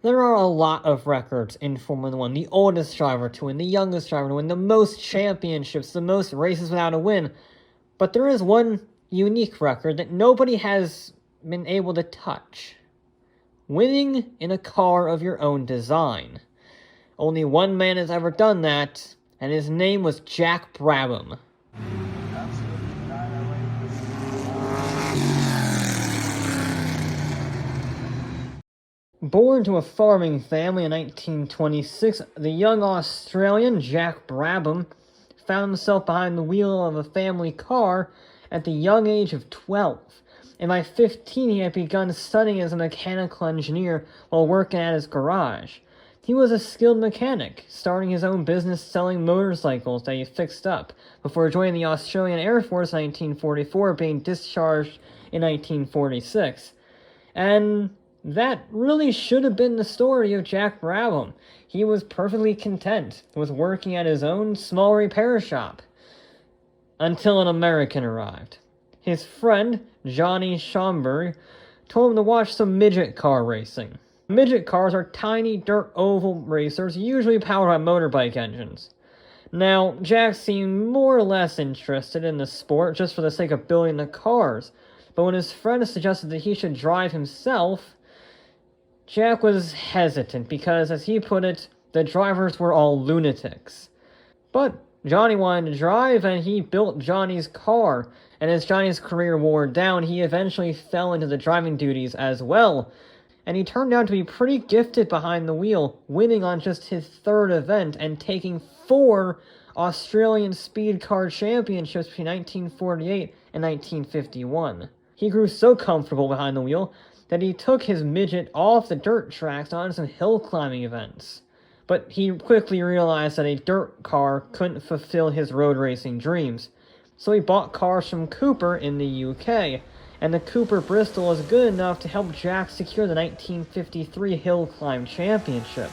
There are a lot of records in Formula One. The oldest driver to win, the youngest driver to win, the most championships, the most races without a win. But there is one unique record that nobody has been able to touch. Winning in a car of your own design. Only one man has ever done that, and his name was Jack Brabham. Born to a farming family in 1926, the young Australian Jack Brabham found himself behind the wheel of a family car at the young age of 12. And by 15, he had begun studying as a mechanical engineer while working at his garage. He was a skilled mechanic, starting his own business selling motorcycles that he fixed up, before joining the Australian Air Force in 1944, being discharged in 1946. And that really should have been the story of Jack Brabham. He was perfectly content with working at his own small repair shop. Until an American arrived. His friend, Johnny Schomburg, told him to watch some midget car racing. Midget cars are tiny dirt oval racers, usually powered by motorbike engines. Now, Jack seemed more or less interested in the sport just for the sake of building the cars, but when his friend suggested that he should drive himself, Jack was hesitant because, as he put it, the drivers were all lunatics. But Johnny wanted to drive, and he built Johnny's car, and as Johnny's career wore down, he eventually fell into the driving duties as well, and he turned out to be pretty gifted behind the wheel, winning on just his third event and taking 4 Australian Speed Car Championships between 1948 and 1951. He grew so comfortable behind the wheel that he took his midget off the dirt tracks on some hill climbing events. But he quickly realized that a dirt car couldn't fulfill his road racing dreams, so he bought cars from Cooper in the UK, and the Cooper Bristol was good enough to help Jack secure the 1953 Hill Climb Championship.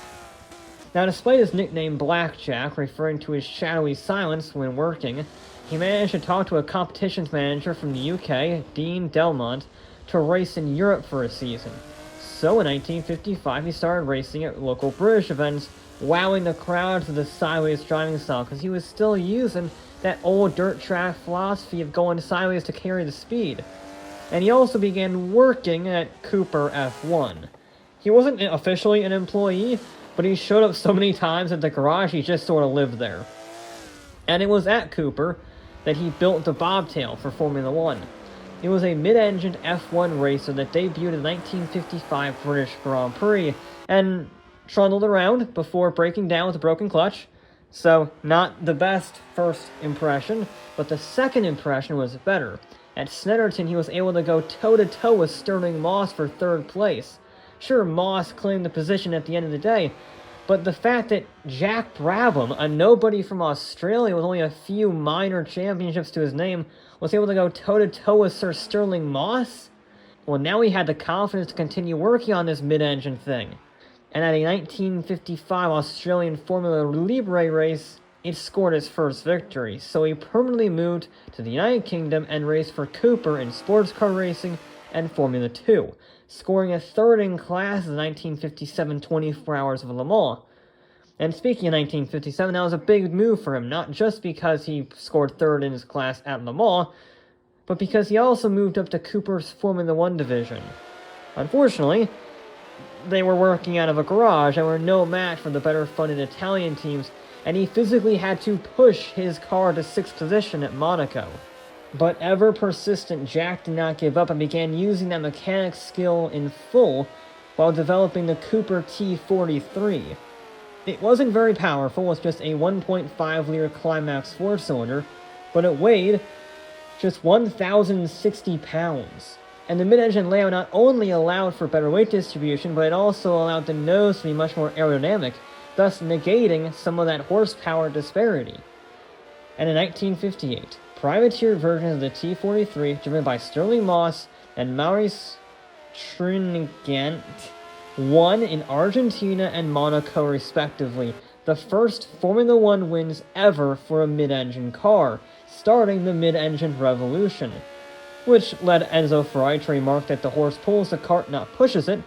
Now, despite his nickname Blackjack, referring to his shadowy silence when working, he managed to talk to a competitions manager from the UK, Dean Delmont, to race in Europe for a season. So in 1955, he started racing at local British events, wowing the crowds with the sideways driving style, because he was still using that old dirt track philosophy of going sideways to carry the speed. And he also began working at Cooper F1. He wasn't officially an employee, but he showed up so many times at the garage he just sort of lived there. And it was at Cooper that he built the bobtail for Formula One. It was a mid-engined F1 racer that debuted in the 1955 British Grand Prix, and trundled around before breaking down with a broken clutch. So, not the best first impression, but the second impression was better. At Snetterton, he was able to go toe-to-toe with Sterling Moss for third place. Sure, Moss claimed the position at the end of the day, but the fact that Jack Brabham, a nobody from Australia with only a few minor championships to his name, was able to go toe-to-toe with Sir Sterling Moss? Well, now he had the confidence to continue working on this mid-engine thing. And at a 1955 Australian Formula Libre race, it scored his first victory, so he permanently moved to the United Kingdom and raced for Cooper in sports car racing and Formula 2, scoring a third in class in the 1957 24 Hours of Le Mans. And speaking of 1957, that was a big move for him, not just because he scored third in his class at Le Mans, but because he also moved up to Cooper's Formula 1 division. Unfortunately, they were working out of a garage and were no match for the better-funded Italian teams, and he physically had to push his car to 6th position at Monaco. But ever persistent, Jack did not give up and began using that mechanic skill in full while developing the Cooper T43. It wasn't very powerful, with just a 1.5-liter Climax 4-cylinder, but it weighed just 1,060 pounds. And the mid-engine layout not only allowed for better weight distribution, but it also allowed the nose to be much more aerodynamic, thus negating some of that horsepower disparity. And in 1958, privateer versions of the T43, driven by Sterling Moss and Maurice Trinigant, won in Argentina and Monaco respectively, the first Formula One wins ever for a mid-engine car, starting the mid-engine revolution, which led Enzo Ferrari to remark that the horse pulls the cart, not pushes it,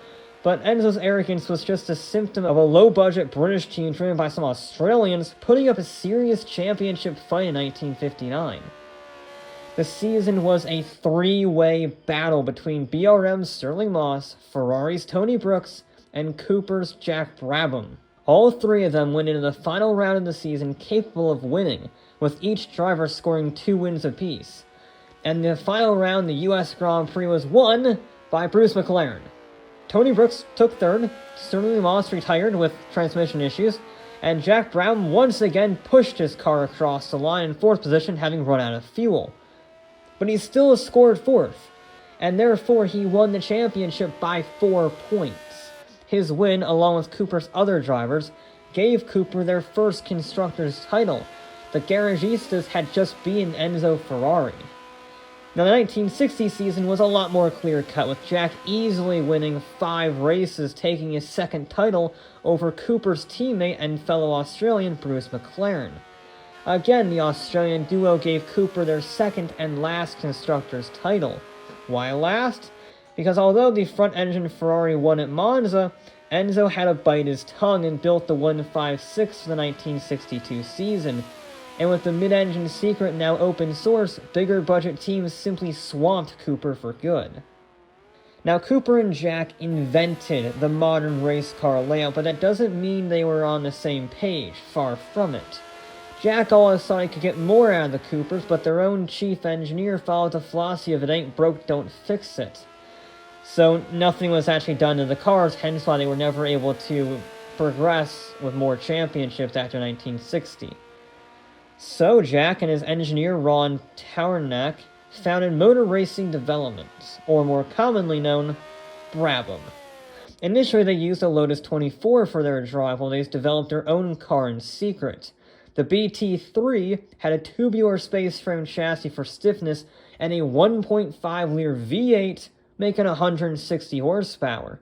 But Enzo's arrogance was just a symptom of a low-budget British team driven by some Australians putting up a serious championship fight in 1959. The season was a three-way battle between BRM's Sterling Moss, Ferrari's Tony Brooks, and Cooper's Jack Brabham. All three of them went into the final round of the season capable of winning, with each driver scoring 2 wins apiece. And the final round, the US Grand Prix, was won by Bruce McLaren. Tony Brooks took third, Sterling Moss retired with transmission issues, and Jack Brabham once again pushed his car across the line in 4th position, having run out of fuel. But he still scored 4th, and therefore he won the championship by 4 points. His win, along with Cooper's other drivers, gave Cooper their first Constructors' title. The Garagistas had just beaten Enzo Ferrari. Now, the 1960 season was a lot more clear-cut, with Jack easily winning 5 races, taking his second title over Cooper's teammate and fellow Australian Bruce McLaren. Again, the Australian duo gave Cooper their second and last Constructors' title. Why last? Because although the front-engine Ferrari won at Monza, Enzo had to bite his tongue and built the 156 for the 1962 season. And with the mid-engine secret now open source, bigger budget teams simply swamped Cooper for good. Now, Cooper and Jack invented the modern race car layout, but that doesn't mean they were on the same page, far from it. Jack always thought he could get more out of the Coopers, but their own chief engineer followed the philosophy of "it ain't broke, don't fix it." So nothing was actually done to the cars, hence why they were never able to progress with more championships after 1960. So Jack and his engineer Ron Taurnack founded Motor Racing Development, or more commonly known, Brabham. Initially they used a Lotus 24 for their drive while they developed their own car in secret. The BT3 had a tubular space frame chassis for stiffness and a 1.5-liter V8 making 160 horsepower.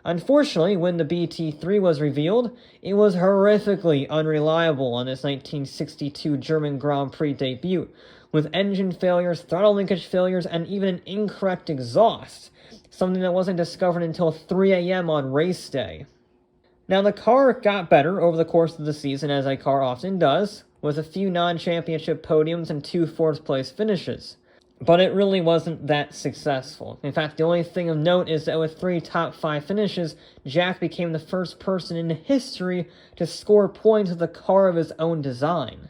Unfortunately, when the BT3 was revealed, it was horrifically unreliable on this 1962 German Grand Prix debut, with engine failures, throttle linkage failures, and even an incorrect exhaust, something that wasn't discovered until 3 a.m. on race day. Now, the car got better over the course of the season, as a car often does, with a few non-championship podiums and 2 fourth-place finishes. But it really wasn't that successful. In fact, the only thing of note is that with 3 top 5 finishes, Jack became the first person in history to score points with a car of his own design.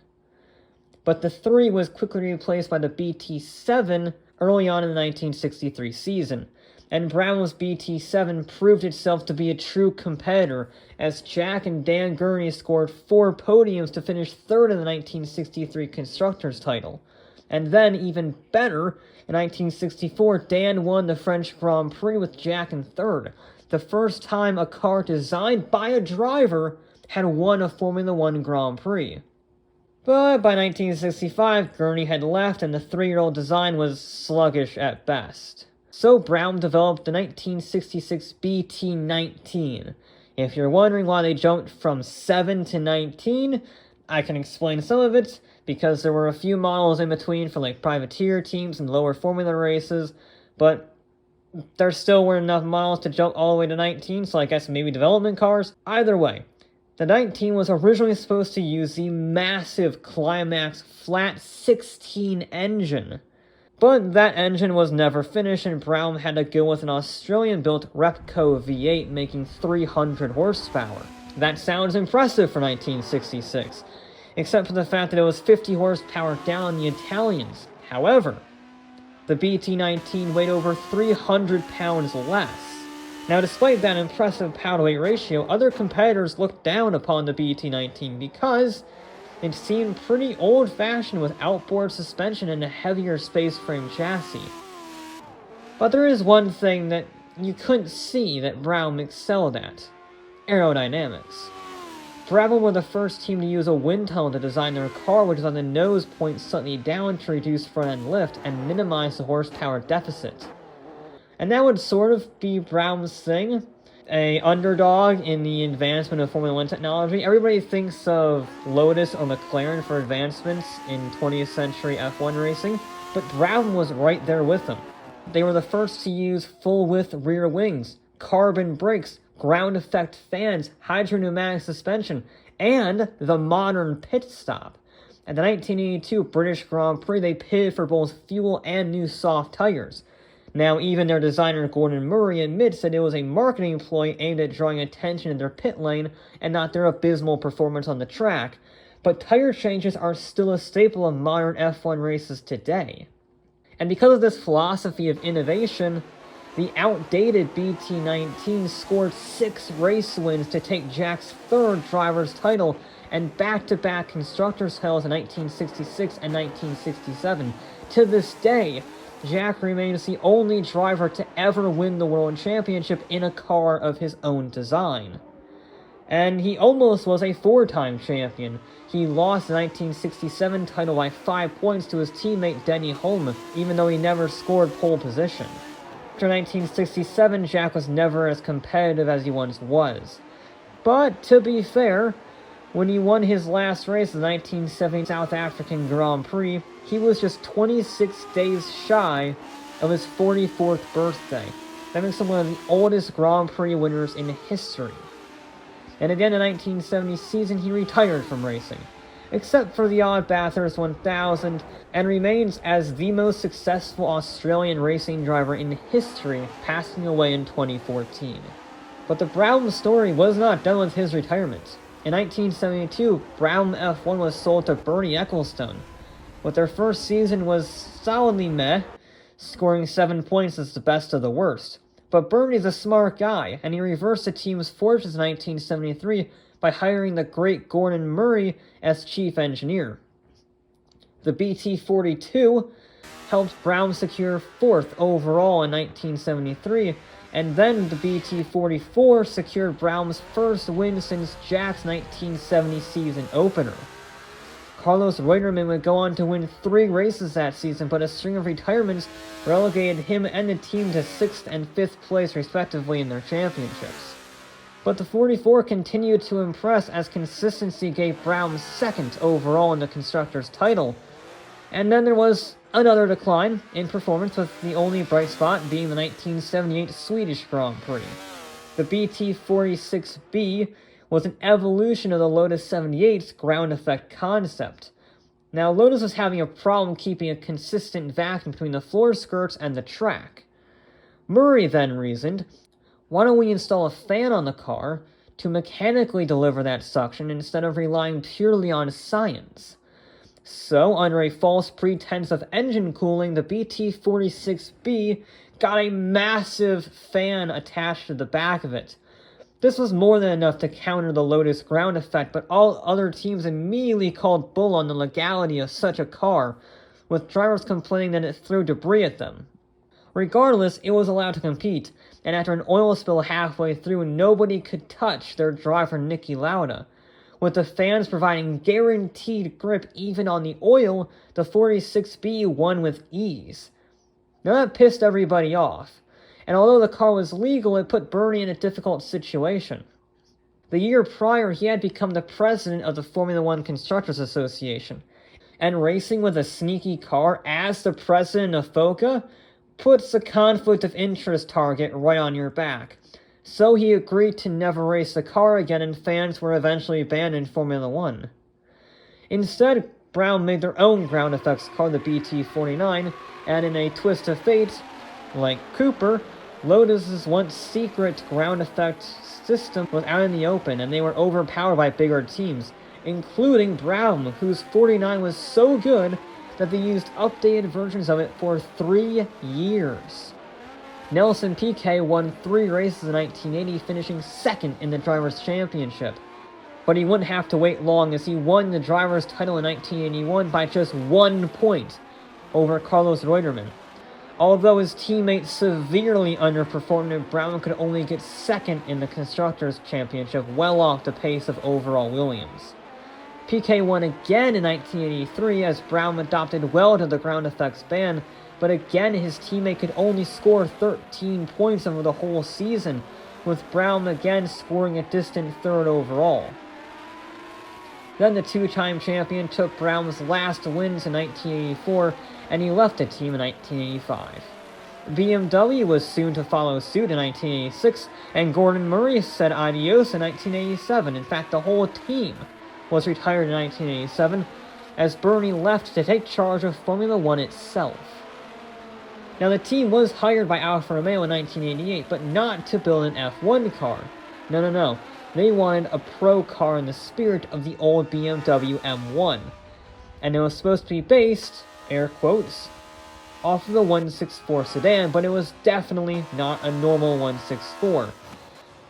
But the 3 was quickly replaced by the BT7 early on in the 1963 season, and Brown's BT7 proved itself to be a true competitor, as Jack and Dan Gurney scored 4 podiums to finish 3rd in the 1963 Constructors' title. And then, even better, in 1964, Dan won the French Grand Prix with Jack in 3rd, the first time a car designed by a driver had won a Formula One Grand Prix. But by 1965, Gurney had left and the 3-year-old design was sluggish at best. So Brown developed the 1966 BT19. If you're wondering why they jumped from 7 to 19, I can explain some of it, because there were a few models in between for like privateer teams and lower formula races, but there still weren't enough models to jump all the way to 19, so I guess maybe development cars? Either way, the 19 was originally supposed to use the massive Climax flat 16 engine, but that engine was never finished and Brown had to go with an Australian-built Repco V8 making 300 horsepower. That sounds impressive for 1966. Except for the fact that it was 50 horsepower down on the Italians. However, the BT19 weighed over 300 pounds less. Now, despite that impressive power-to-weight ratio, other competitors looked down upon the BT19 because it seemed pretty old-fashioned with outboard suspension and a heavier space frame chassis. But there is one thing that you couldn't see that Brown excelled at: aerodynamics. Brabham were the first team to use a wind tunnel to design their car, which is on the nose point slightly down to reduce front-end lift and minimize the horsepower deficit. And that would sort of be Brown's thing, a underdog in the advancement of Formula 1 technology. Everybody thinks of Lotus or McLaren for advancements in 20th century F1 racing, but Brabham was right there with them. They were the first to use full-width rear wings, carbon brakes, ground effect fans, hydropneumatic suspension, and the modern pit stop. At the 1982 British Grand Prix, they pitted for both fuel and new soft tires. Now, even their designer Gordon Murray admits that it was a marketing ploy aimed at drawing attention to their pit lane and not their abysmal performance on the track, but tire changes are still a staple of modern F1 races today. And because of this philosophy of innovation, the outdated BT19 scored 6 race wins to take Jack's 3rd driver's title and back-to-back constructors' titles in 1966 and 1967. To this day, Jack remains the only driver to ever win the World Championship in a car of his own design. And he almost was a 4-time champion. He lost the 1967 title by 5 points to his teammate Denny Hulme, even though he never scored pole position. After 1967, Jack was never as competitive as he once was. But, to be fair, when he won his last race, the 1970 South African Grand Prix, he was just 26 days shy of his 44th birthday. That makes him one of the oldest Grand Prix winners in history. And again, in the 1970 season, he retired from racing, except for the odd Bathurst 1000, and remains as the most successful Australian racing driver in history, passing away in 2014. But the Brabham story was not done with his retirement. In 1972, Brabham F1 was sold to Bernie Ecclestone. But their first season was solidly meh, scoring 7 points as the best of the worst. But Bernie's a smart guy, and he reversed the team's fortunes in 1973 by hiring the great Gordon Murray as chief engineer. The BT-42 helped Brabham secure 4th overall in 1973, and then the BT-44 secured Brabham's first win since Jack's 1970 season opener. Carlos Reutemann would go on to win 3 races that season, but a string of retirements relegated him and the team to 6th and 5th place respectively in their championships. But the 44 continued to impress as consistency gave Brabham 2nd overall in the Constructors' title. And then there was another decline in performance, with the only bright spot being the 1978 Swedish Grand Prix. The BT-46B was an evolution of the Lotus 78's ground effect concept. Now, Lotus was having a problem keeping a consistent vacuum between the floor skirts and the track. Murray then reasoned, why don't we install a fan on the car to mechanically deliver that suction instead of relying purely on science? So, under a false pretense of engine cooling, the BT-46B got a massive fan attached to the back of it. This was more than enough to counter the Lotus ground effect, but all other teams immediately called bull on the legality of such a car, with drivers complaining that it threw debris at them. Regardless, it was allowed to compete, and after an oil spill halfway through, nobody could touch their driver Niki Lauda. With the fans providing guaranteed grip even on the oil, the 46B won with ease. Now that pissed everybody off, and although the car was legal, it put Bernie in a difficult situation. The year prior, he had become the president of the Formula One Constructors Association, and racing with a sneaky car as the president of FOCA puts a conflict of interest target right on your back. So he agreed to never race the car again, and fans were eventually banned in Formula One. Instead, Brown made their own ground effects car, the BT-49, and in a twist of fate, like Cooper, Lotus's once secret ground effect system was out in the open, and they were overpowered by bigger teams, including Brabham, whose 49 was so good that they used updated versions of it for 3 years. Nelson Piquet won 3 races in 1980, finishing 2nd in the Drivers' Championship. But he wouldn't have to wait long, as he won the Drivers' title in 1981 by just 1 point over Carlos Reutemann. Although his teammates severely underperformed and Brown could only get 2nd in the Constructors' Championship, well off the pace of overall Williams. Piquet won again in 1983 as Brown adopted well to the ground effects ban, but again his teammate could only score 13 points over the whole season, with Brown again scoring a distant 3rd overall. Then the 2-time champion took Brown's last wins in 1984, and he left the team in 1985. BMW was soon to follow suit in 1986, and Gordon Murray said adios in 1987. In fact, the whole team was retired in 1987, as Bernie left to take charge of Formula One itself. Now, the team was hired by Alfa Romeo in 1988, but not to build an F1 car. No. They wanted a pro car in the spirit of the old BMW M1. And it was supposed to be based, air quotes, off of the 164 sedan, but it was definitely not a normal 164.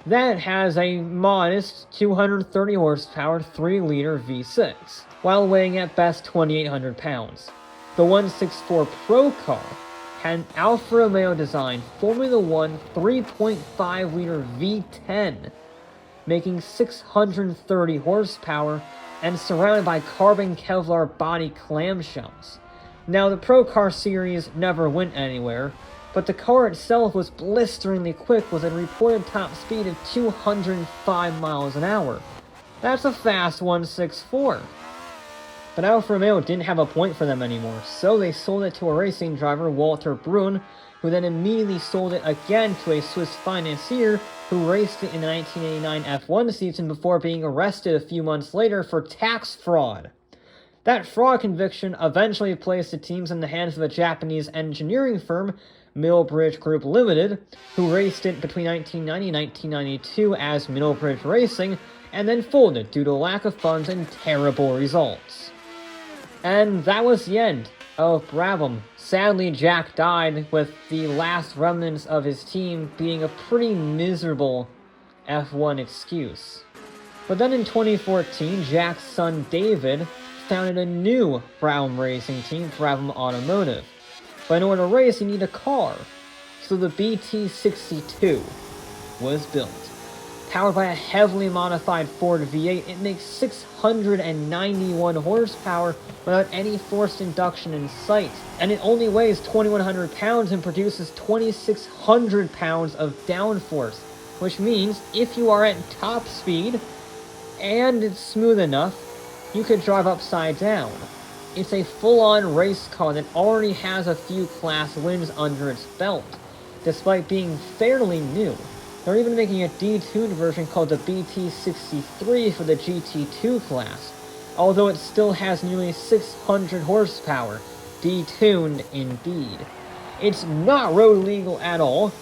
That has a modest 230 horsepower 3-liter V6, while weighing at best 2,800 pounds. The 164 Pro car had an Alfa Romeo designed Formula One 3.5-liter V10, making 630 horsepower and surrounded by carbon Kevlar body clamshells. Now, the Pro Car series never went anywhere, but the car itself was blisteringly quick with a reported top speed of 205 miles an hour. That's a fast 164. But Alfa Romeo didn't have a point for them anymore, so they sold it to a racing driver, Walter Brunn, who then immediately sold it again to a Swiss financier who raced it in the 1989 F1 season before being arrested a few months later for tax fraud. That fraud conviction eventually placed the teams in the hands of a Japanese engineering firm, Millbridge Group Limited, who raced it between 1990 and 1992 as Millbridge Racing, and then folded due to lack of funds and terrible results. And that was the end of Brabham. Sadly, Jack died with the last remnants of his team being a pretty miserable F1 excuse. But then in 2014, Jack's son David founded a new Brabham racing team, Brabham Automotive. But in order to race, you need a car. So the BT62 was built. Powered by a heavily modified Ford V8, it makes 691 horsepower without any forced induction in sight. And it only weighs 2,100 pounds and produces 2,600 pounds of downforce. Which means, if you are at top speed, and it's smooth enough, you could drive upside down. It's a full-on race car that already has a few class wins under its belt, despite being fairly new. They're even making a detuned version called the BT63 for the GT2 class, although it still has nearly 600 horsepower. Detuned indeed. It's not road legal at all,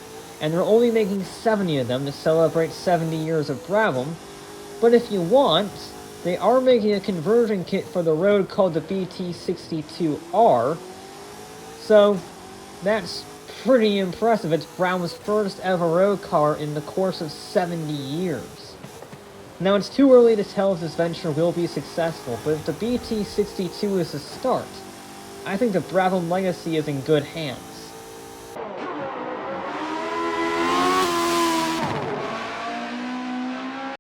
and they're only making 70 of them to celebrate 70 years of Brabham, but if you want, they are making a conversion kit for the road called the BT62R, so that's pretty impressive. It's Brabham's first ever road car in the course of 70 years. Now, it's too early to tell if this venture will be successful, but if the BT62 is a start, I think the Brabham legacy is in good hands.